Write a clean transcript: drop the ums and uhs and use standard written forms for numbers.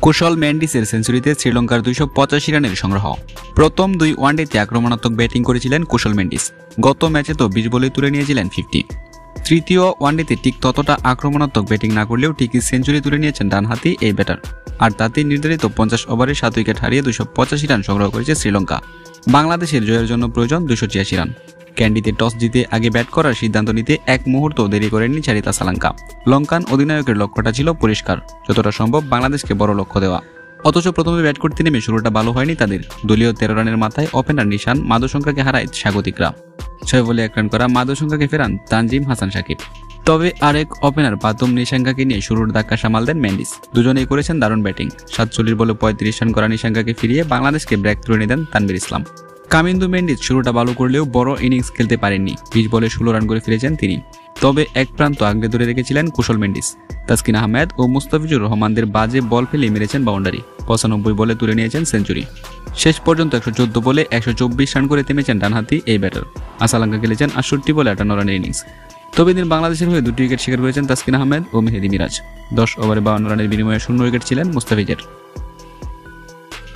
কুশল মেন্ডিসের সেঞ্চুরিতে শ্রীলঙ্কার 285 রানের সংগ্রহ। প্রথম 2 ওয়ানডেতে আক্রমণাত্মক ব্যাটিং করেছিলেন কুশল মেন্ডিস। গত ম্যাচে তো 20 বলে তুলে নিয়েছিলেন 50। তৃতীয় ওয়ানডেতে ঠিক ততটা আক্রমণাত্মক ব্যাটিং না করলেও ঠিকই সেঞ্চুরি তুলে নিয়েছেন ডানহাতি এই ব্যাটার। আর তাতেই নির্ধারিত 50 ওভারে 7 উইকেট হারিয়ে 285 রান সংগ্রহ করেছে শ্রীলঙ্কা। বাংলাদেশের জয়ের জন্য প্রয়োজন 286 রান। ক্যান্ডিতে টস জিতে আগে ব্যাট করার সিদ্ধান্ত নিতে এক মুহূর্ত দেরি করেননি চারিতা সালাঙ্কা। লঙ্কান অধিনায়কের লক্ষ্যটা ছিল পরিষ্কার, যতটা সম্ভব বাংলাদেশকে বড় লক্ষ্য দেওয়া। অথচ প্রথমে ব্যাট করতে নেমে শুরুটা ভালো হয়নি তাদের। দলীয় 13 রানের মাথায় ওপেনার নিশান মাদুসংখ্যাকে হারায় স্বাগতিকরা। 6 বলে 1 রান করা মাদুসংখ্যাকে ফেরান তানজিম হাসান সাকিব। তবে আরেক ওপেনার বাতুম নিশাঙ্কাকে নিয়ে শুরুর ধাক্কা সামাল দেন মেন্ডিস। দুজনেই করেছেন দারুণ ব্যাটিং। 47 বলে 35 রান করা নিশাঙ্কাকে ফিরিয়ে বাংলাদেশকে ব্রেক থ্রু এনে দেন তানভীর ইসলাম। কামিন্দু মেন্ডিস শুরুটা ভালো করলেও বড় ইনিংস খেলতে পারেননি। 20 বলে 16 রান করে ফিরেছেন তিনি। তবে এক প্রান্ত আগলে ধরে রেখেছিলেন কুশল মেন্ডিস। তাসকিন আহমেদ ও মুস্তাফিজুর রহমানদের বাজে বল ফেলে মেরেছেন বাউন্ডারি। 95 বলে তুলে নিয়েছেন সেঞ্চুরি। শেষ পর্যন্ত 114 বলে 124 রান করে থেমেছেন ডানহাতি এই ব্যাটার। সালাঙ্কা খেলেছেন 68 বলে 58 রানের ইনিংস। তবে দিন বাংলাদেশের হয়ে 2টি উইকেট শিকার করেছেন তাসকিন আহমেদ ও মেহেদী মিরাজ। 10 ওভারে 52 রানের বিনিময়ে 0 উইকেট ছিলেন মুস্তাফিজের।